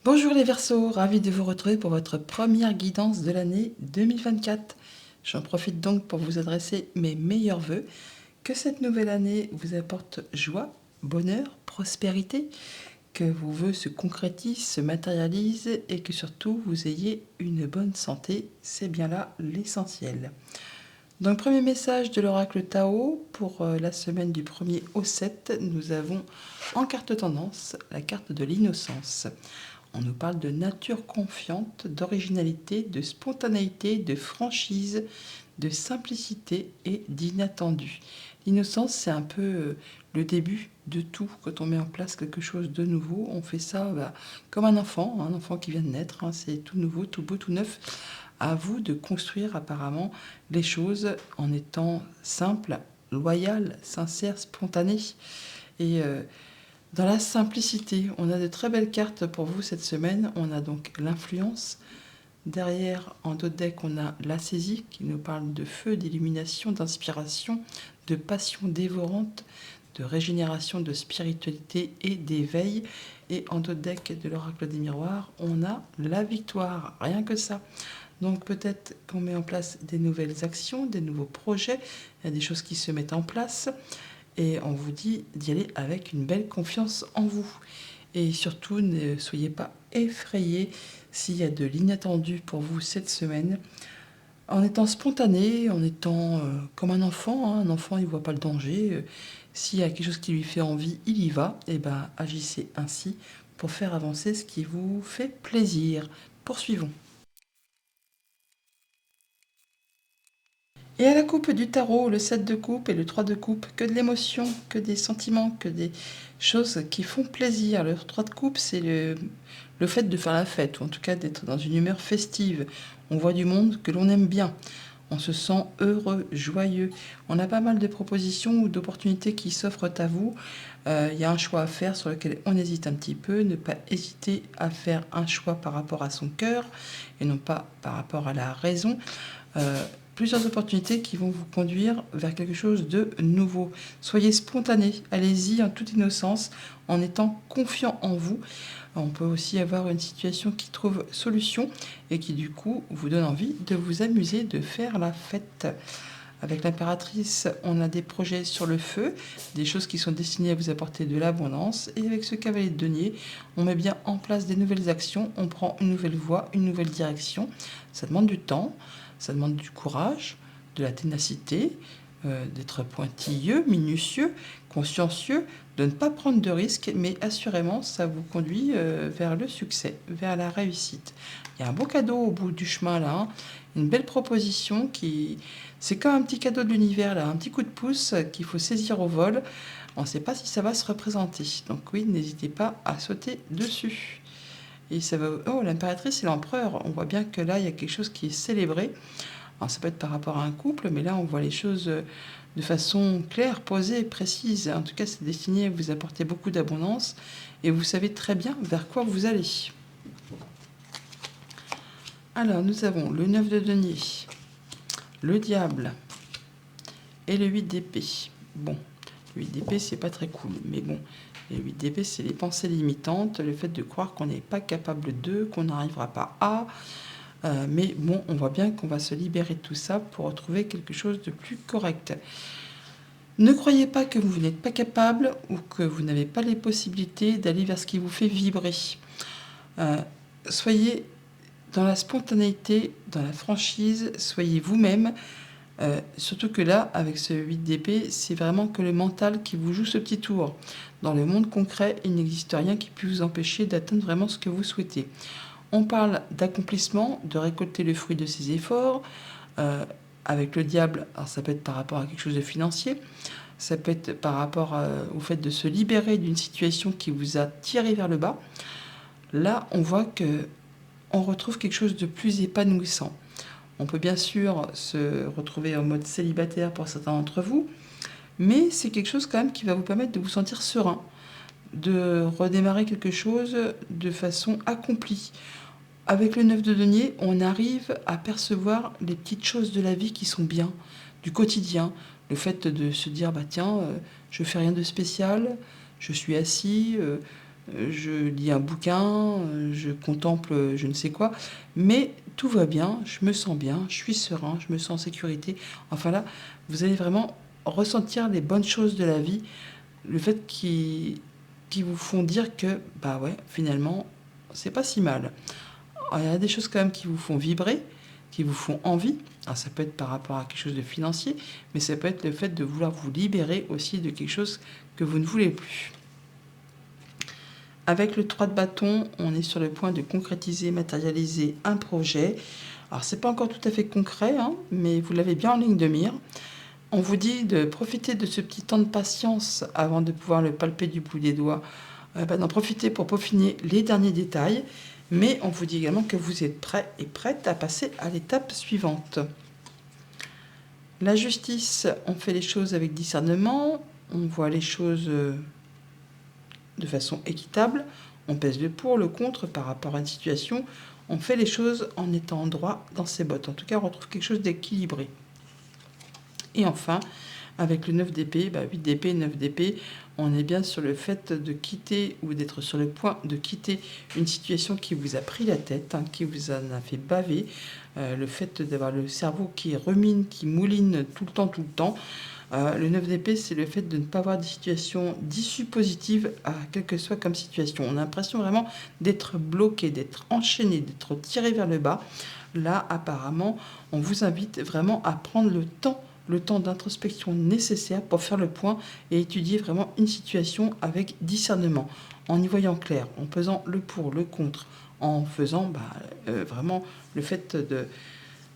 Bonjour les Verseaux, ravi de vous retrouver pour votre première guidance de l'année 2024. J'en profite donc pour vous adresser mes meilleurs vœux. Que cette nouvelle année vous apporte joie, bonheur, prospérité, que vos vœux se concrétisent, se matérialisent et que surtout vous ayez une bonne santé. C'est bien là l'essentiel. Donc, premier message de l'oracle Tao pour la semaine du 1er au 7, nous avons en carte tendance la carte de l'innocence. On nous parle de nature confiante, d'originalité, de spontanéité, de franchise, de simplicité et d'inattendu. L'innocence, c'est un peu le début de tout. Quand on met en place quelque chose de nouveau, on fait ça comme un enfant qui vient de naître. C'est tout nouveau, tout beau, tout neuf. À vous de construire apparemment les choses en étant simple, loyal, sincère, spontané. Et dans la simplicité, on a de très belles cartes pour vous cette semaine. On a donc l'influence. Derrière, en d'autres decks, on a la saisie qui nous parle de feu, d'illumination, d'inspiration, de passion dévorante, de régénération, de spiritualité et d'éveil. Et en d'autres decks de l'oracle des miroirs, on a la victoire. Rien que ça. Donc peut-être qu'on met en place des nouvelles actions, des nouveaux projets. Il y a des choses qui se mettent en place. Et on vous dit d'y aller avec une belle confiance en vous. Et surtout, ne soyez pas effrayés s'il y a de l'inattendu pour vous cette semaine. En étant spontané, en étant comme un enfant, un enfant il ne voit pas le danger. S'il y a quelque chose qui lui fait envie, il y va. Et bien agissez ainsi pour faire avancer ce qui vous fait plaisir. Poursuivons. Et à la coupe du tarot, le 7 de coupe et le 3 de coupe, que de l'émotion, que des sentiments, que des choses qui font plaisir. Le 3 de coupe, c'est le fait de faire la fête, ou en tout cas d'être dans une humeur festive. On voit du monde que l'on aime bien. On se sent heureux, joyeux. On a pas mal de propositions ou d'opportunités qui s'offrent à vous. Il y a un choix à faire sur lequel on hésite un petit peu. Ne pas hésiter à faire un choix par rapport à son cœur et non pas par rapport à la raison. Plusieurs opportunités qui vont vous conduire vers quelque chose de nouveau. Soyez spontané, allez-y en toute innocence, en étant confiant en vous. On peut aussi avoir une situation qui trouve solution et qui du coup vous donne envie de vous amuser, de faire la fête. Avec l'impératrice, on a des projets sur le feu, des choses qui sont destinées à vous apporter de l'abondance. Et avec ce cavalier de denier, on met bien en place des nouvelles actions, on prend une nouvelle voie, une nouvelle direction. Ça demande du temps. Ça demande du courage, de la ténacité, d'être pointilleux, minutieux, consciencieux, de ne pas prendre de risques, mais assurément, ça vous conduit vers le succès, vers la réussite. Il y a un beau cadeau au bout du chemin là, hein. Une belle proposition qui... C'est comme un petit cadeau de l'univers là, un petit coup de pouce qu'il faut saisir au vol. On ne sait pas si ça va se représenter. Donc oui, n'hésitez pas à sauter dessus. Et ça va... Oh, l'impératrice et l'empereur. On voit bien que là, il y a quelque chose qui est célébré. Alors, ça peut être par rapport à un couple, mais là, on voit les choses de façon claire, posée, précise. En tout cas, c'est destiné à vous apporter beaucoup d'abondance. Et vous savez très bien vers quoi vous allez. Alors, nous avons le 9 de denier, le diable et le 8 d'épée. Bon, le 8 d'épée, c'est pas très cool, mais bon... Les 8 d'épée, c'est les pensées limitantes, le fait de croire qu'on n'est pas capable de, qu'on n'arrivera pas à. Mais bon, on voit bien qu'on va se libérer de tout ça pour retrouver quelque chose de plus correct. Ne croyez pas que vous n'êtes pas capable ou que vous n'avez pas les possibilités d'aller vers ce qui vous fait vibrer. Soyez dans la spontanéité, dans la franchise, soyez vous-même. Surtout que là, avec ce 8 d'épée, c'est vraiment que le mental qui vous joue ce petit tour. Dans le monde concret, il n'existe rien qui puisse vous empêcher d'atteindre vraiment ce que vous souhaitez. On parle d'accomplissement, de récolter le fruit de ses efforts. Avec le diable, alors ça peut être par rapport à quelque chose de financier, ça peut être par rapport au fait de se libérer d'une situation qui vous a tiré vers le bas. Là, on voit que on retrouve quelque chose de plus épanouissant. On peut bien sûr se retrouver en mode célibataire pour certains d'entre vous, mais c'est quelque chose quand même qui va vous permettre de vous sentir serein, de redémarrer quelque chose de façon accomplie. Avec le 9 de denier, on arrive à percevoir les petites choses de la vie qui sont bien, du quotidien. Le fait de se dire, bah tiens, je fais rien de spécial, je suis assis, je lis un bouquin, je contemple je ne sais quoi, mais tout va bien, je me sens bien, je suis serein, je me sens en sécurité. Enfin là, vous allez vraiment ressentir les bonnes choses de la vie, le fait qui vous font dire que, bah ouais, finalement, c'est pas si mal. Alors, il y a des choses quand même qui vous font vibrer, qui vous font envie. Alors, ça peut être par rapport à quelque chose de financier, mais ça peut être le fait de vouloir vous libérer aussi de quelque chose que vous ne voulez plus. Avec le 3 de bâton, on est sur le point de concrétiser, matérialiser un projet. Alors, c'est pas encore tout à fait concret, hein, mais vous l'avez bien en ligne de mire. On vous dit de profiter de ce petit temps de patience avant de pouvoir le palper du bout des doigts, d'en profiter pour peaufiner les derniers détails, mais on vous dit également que vous êtes prêt et prête à passer à l'étape suivante. La justice, on fait les choses avec discernement, on voit les choses de façon équitable, on pèse le pour, le contre par rapport à une situation, on fait les choses en étant droit dans ses bottes. En tout cas, on retrouve quelque chose d'équilibré. Et enfin, avec le 9 d'épée, 8 d'épée, 9 d'épée, on est bien sur le fait de quitter ou d'être sur le point de quitter une situation qui vous a pris la tête, hein, qui vous en a fait baver, le fait d'avoir le cerveau qui remine, qui mouline tout le temps. Le 9 d'épée, c'est le fait de ne pas avoir des situations d'issue positive à quelle que soit comme situation. On a l'impression vraiment d'être bloqué, d'être enchaîné, d'être tiré vers le bas. Là, apparemment, on vous invite vraiment à prendre le temps d'introspection nécessaire pour faire le point et étudier vraiment une situation avec discernement, en y voyant clair, en pesant le pour, le contre, en faisant vraiment le fait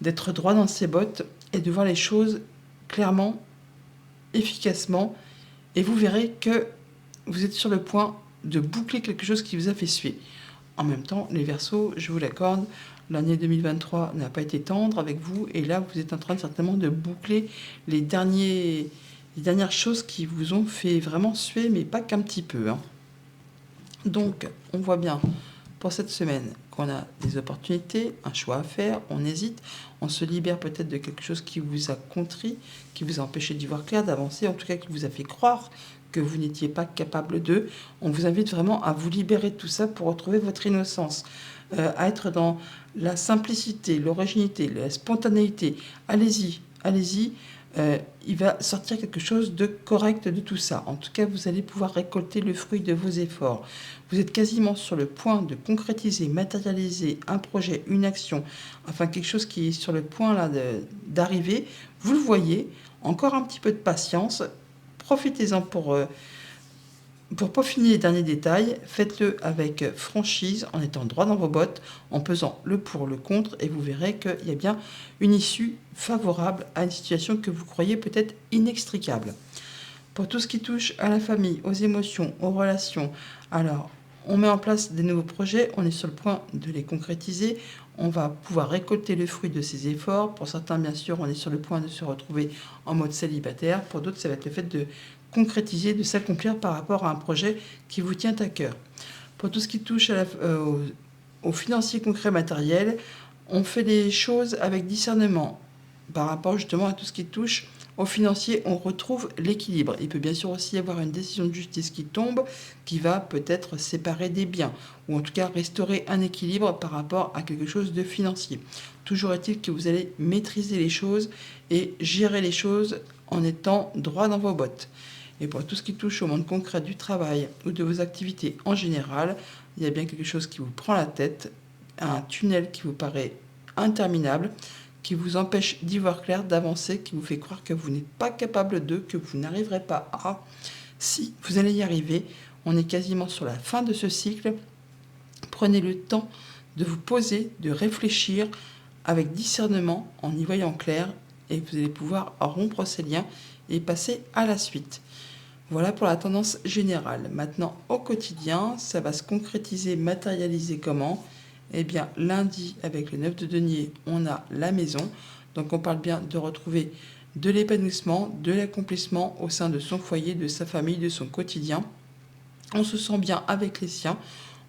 d'être droit dans ses bottes et de voir les choses clairement, efficacement, et vous verrez que vous êtes sur le point de boucler quelque chose qui vous a fait suer. En même temps, les Verseaux, je vous l'accorde, l'année 2023 n'a pas été tendre avec vous, et là, vous êtes en train certainement de boucler les dernières choses qui vous ont fait vraiment suer, mais pas qu'un petit peu, hein. Donc, on voit bien pour cette semaine qu'on a des opportunités, un choix à faire, on hésite, on se libère peut-être de quelque chose qui vous a contrit, qui vous a empêché d'y voir clair, d'avancer, en tout cas qui vous a fait croire que vous n'étiez pas capable d'eux. On vous invite vraiment à vous libérer de tout ça pour retrouver votre innocence, à être dans la simplicité, l'originalité, la spontanéité. Allez-y, allez-y. Il va sortir quelque chose de correct de tout ça. En tout cas, vous allez pouvoir récolter le fruit de vos efforts. Vous êtes quasiment sur le point de concrétiser, matérialiser un projet, une action, enfin quelque chose qui est sur le point là d'arriver. Vous le voyez, encore un petit peu de patience. Profitez-en pour peaufiner les derniers détails, faites-le avec franchise, en étant droit dans vos bottes, en pesant le pour, le contre, et vous verrez qu'il y a bien une issue favorable à une situation que vous croyez peut-être inextricable. Pour tout ce qui touche à la famille, aux émotions, aux relations, alors on met en place des nouveaux projets, on est sur le point de les concrétiser, on va pouvoir récolter le fruit de ces efforts. Pour certains, bien sûr, on est sur le point de se retrouver en mode célibataire. Pour d'autres, ça va être le fait de concrétiser, de s'accomplir par rapport à un projet qui vous tient à cœur. Pour tout ce qui touche au financier concret matériel, on fait les choses avec discernement. Par rapport justement à tout ce qui touche au financier, on retrouve l'équilibre. Il peut bien sûr aussi y avoir une décision de justice qui tombe, qui va peut-être séparer des biens, ou en tout cas restaurer un équilibre par rapport à quelque chose de financier. Toujours est-il que vous allez maîtriser les choses et gérer les choses en étant droit dans vos bottes. Et pour tout ce qui touche au monde concret du travail ou de vos activités en général, il y a bien quelque chose qui vous prend la tête, un tunnel qui vous paraît interminable, qui vous empêche d'y voir clair, d'avancer, qui vous fait croire que vous n'êtes pas capable de, que vous n'arriverez pas à. Si vous allez y arriver, on est quasiment sur la fin de ce cycle. Prenez le temps de vous poser, de réfléchir avec discernement, en y voyant clair, et vous allez pouvoir rompre ces liens et passer à la suite. Voilà pour la tendance générale. Maintenant, au quotidien, ça va se concrétiser, matérialiser comment ? Eh bien, lundi, avec le 9 de denier, on a la maison. Donc, on parle bien de retrouver de l'épanouissement, de l'accomplissement au sein de son foyer, de sa famille, de son quotidien. On se sent bien avec les siens.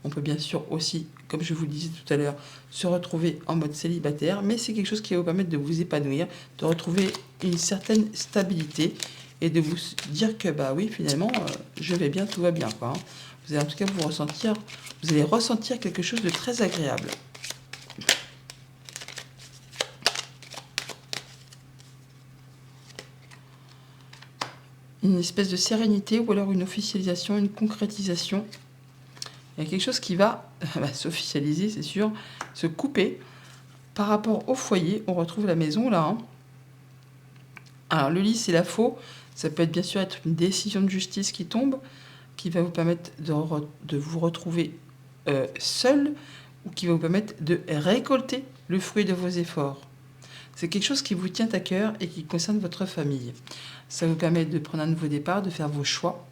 On peut bien sûr aussi, comme je vous le disais tout à l'heure, se retrouver en mode célibataire. Mais c'est quelque chose qui va vous permettre de vous épanouir, de retrouver une certaine stabilité et de vous dire que, bah oui, finalement, je vais bien, tout va bien, quoi, hein. vous allez en tout cas vous allez ressentir quelque chose de très agréable. Une espèce de sérénité ou alors une officialisation, une concrétisation. Il y a quelque chose qui va s'officialiser, c'est sûr, se couper. Par rapport au foyer, on retrouve la maison là. Hein. Alors le lit, c'est la faux. Ça peut être bien sûr être une décision de justice qui tombe, qui va vous permettre de vous retrouver seul ou qui va vous permettre de récolter le fruit de vos efforts. C'est quelque chose qui vous tient à cœur et qui concerne votre famille. Ça vous permet de prendre un nouveau départ, de faire vos choix.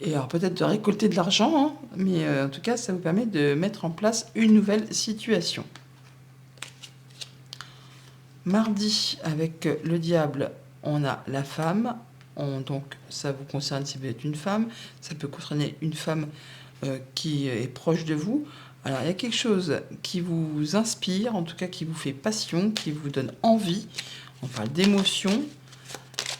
Et alors peut-être de récolter de l'argent, hein, mais en tout cas, ça vous permet de mettre en place une nouvelle situation. Mardi, avec le diable, on a la femme. Donc ça vous concerne si vous êtes une femme. Ça peut concerner une femme qui est proche de vous. Alors, il y a quelque chose qui vous inspire, en tout cas qui vous fait passion, qui vous donne envie. On parle d'émotions,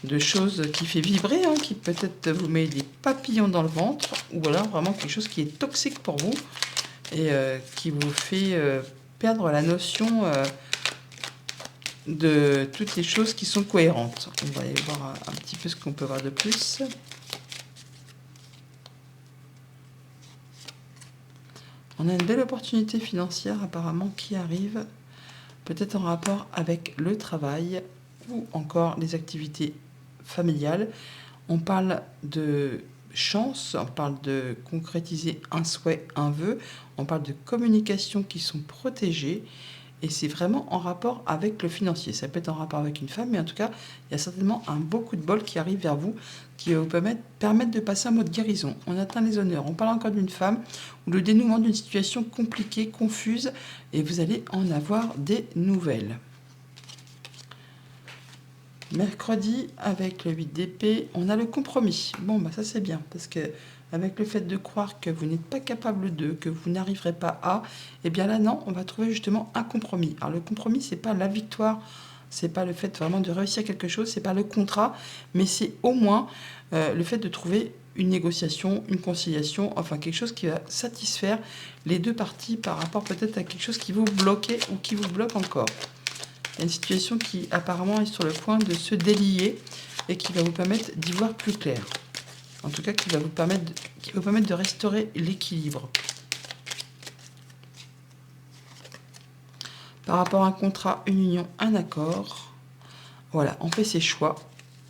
de choses qui fait vibrer, hein, qui peut-être vous met des papillons dans le ventre, ou alors vraiment quelque chose qui est toxique pour vous et qui vous fait perdre la notion de toutes les choses qui sont cohérentes. On va aller voir un petit peu ce qu'on peut voir de plus. On a une belle opportunité financière apparemment qui arrive, peut-être en rapport avec le travail ou encore les activités familiales. On parle de chance, on parle de concrétiser un souhait, un vœu, on parle de communications qui sont protégées et c'est vraiment en rapport avec le financier. Ça peut être en rapport avec une femme, mais en tout cas, il y a certainement un beau coup de bol qui arrive vers vous, qui va vous permettre de passer un mot de guérison. On atteint les honneurs. On parle encore d'une femme ou le dénouement d'une situation compliquée, confuse, et vous allez en avoir des nouvelles. Mercredi, avec le 8 d'épée, on a le compromis. Bon, ça c'est bien, parce que avec le fait de croire que vous n'êtes pas capable de, que vous n'arriverez pas à, eh bien là non, on va trouver justement un compromis. Alors le compromis, c'est pas la victoire, c'est pas le fait vraiment de réussir quelque chose, c'est pas le contrat, mais c'est au moins le fait de trouver une négociation, une conciliation, enfin quelque chose qui va satisfaire les deux parties par rapport peut-être à quelque chose qui vous bloquait ou qui vous bloque encore. Il y a une situation qui apparemment est sur le point de se délier et qui va vous permettre d'y voir plus clair. En tout cas, qui va vous permettre de restaurer l'équilibre. Par rapport à un contrat, une union, un accord, voilà, on fait ses choix,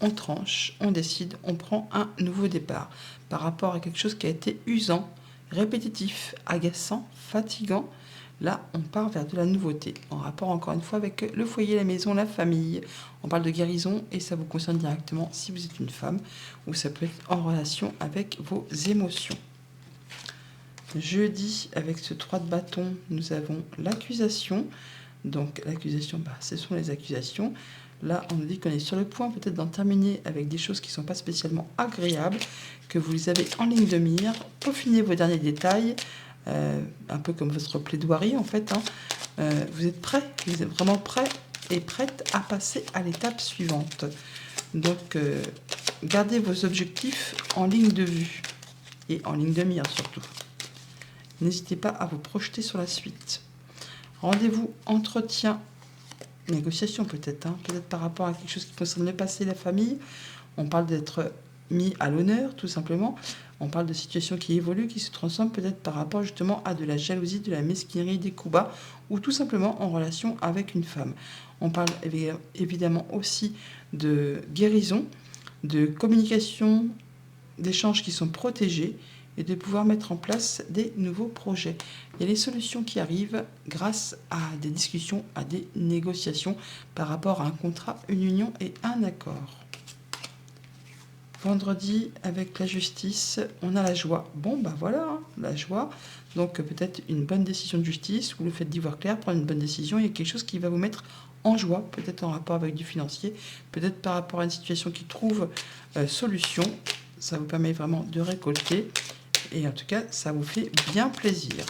on tranche, on décide, on prend un nouveau départ. Par rapport à quelque chose qui a été usant, répétitif, agaçant, fatigant, là, on part vers de la nouveauté, en rapport encore une fois avec le foyer, la maison, la famille. On parle de guérison et ça vous concerne directement si vous êtes une femme ou ça peut être en relation avec vos émotions. Jeudi, avec ce 3 de bâton, nous avons l'accusation. Donc l'accusation, ce sont les accusations. Là, on nous dit qu'on est sur le point peut-être d'en terminer avec des choses qui ne sont pas spécialement agréables, que vous les avez en ligne de mire, peaufinez vos derniers détails, un peu comme votre plaidoirie en fait. Vous êtes prêt, vous êtes vraiment prêt et prête à passer à l'étape suivante. Donc, gardez vos objectifs en ligne de vue et en ligne de mire surtout. N'hésitez pas à vous projeter sur la suite. Rendez-vous, entretien, négociation peut-être, peut-être par rapport à quelque chose qui concerne le passé, la famille. On parle d'être mis à l'honneur, tout simplement. On parle de situations qui évoluent, qui se transforment peut-être par rapport justement à de la jalousie, de la mesquinerie, des coups bas, ou tout simplement en relation avec une femme. On parle évidemment aussi de guérison, de communication, d'échanges qui sont protégés et de pouvoir mettre en place des nouveaux projets. Il y a les solutions qui arrivent grâce à des discussions, à des négociations par rapport à un contrat, une union et un accord. Vendredi, avec la justice, on a la joie. Bon, voilà, la joie. Donc peut-être une bonne décision de justice ou le fait d'y voir clair, prendre une bonne décision. Il y a quelque chose qui va vous mettre en joie, peut-être en rapport avec du financier, peut-être par rapport à une situation qui trouve solution. Ça vous permet vraiment de récolter et en tout cas, ça vous fait bien plaisir.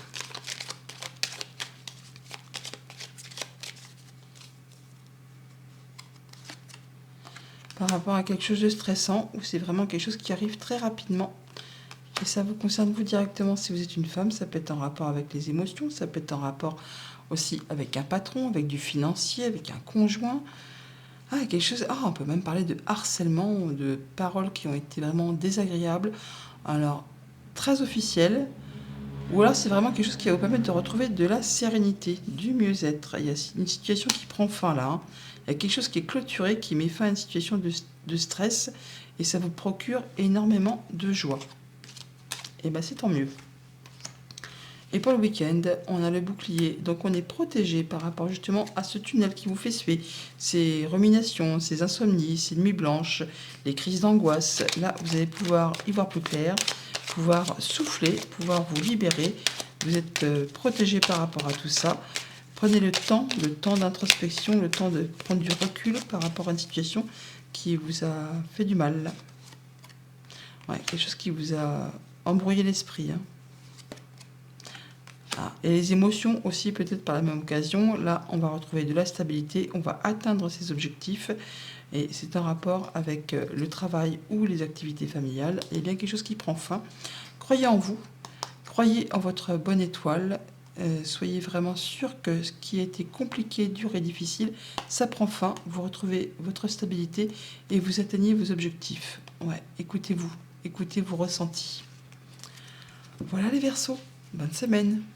Par rapport à quelque chose de stressant ou c'est vraiment quelque chose qui arrive très rapidement. Et ça vous concerne vous directement si vous êtes une femme, ça peut être en rapport avec les émotions, ça peut être en rapport aussi avec un patron, avec du financier, avec un conjoint. Ah, quelque chose. Ah, on peut même parler de harcèlement, de paroles qui ont été vraiment désagréables. Alors, très officiel. Ou alors, c'est vraiment quelque chose qui va vous permettre de retrouver de la sérénité, du mieux-être. Il y a une situation qui prend fin là, hein. Il y a quelque chose qui est clôturé, qui met fin à une situation de stress. Et ça vous procure énormément de joie. Et bien, c'est tant mieux. Et pour le week-end, on a le bouclier. Donc on est protégé par rapport justement à ce tunnel qui vous fait suer. Ces ruminations, ces insomnies, ces nuits blanches, les crises d'angoisse. Là, vous allez pouvoir y voir plus clair, pouvoir souffler, pouvoir vous libérer. Vous êtes protégé par rapport à tout ça. Prenez le temps d'introspection, le temps de prendre du recul par rapport à une situation qui vous a fait du mal. Ouais, quelque chose qui vous a embrouillé l'esprit, hein. Ah, et les émotions aussi, peut-être par la même occasion. Là, on va retrouver de la stabilité, on va atteindre ses objectifs. Et c'est un rapport avec le travail ou les activités familiales. Et bien quelque chose qui prend fin. Croyez en vous, croyez en votre bonne étoile. Soyez vraiment sûr que ce qui a été compliqué, dur et difficile, ça prend fin. Vous retrouvez votre stabilité et vous atteignez vos objectifs. Ouais, écoutez-vous, écoutez vos ressentis. Voilà les Verseaux, bonne semaine.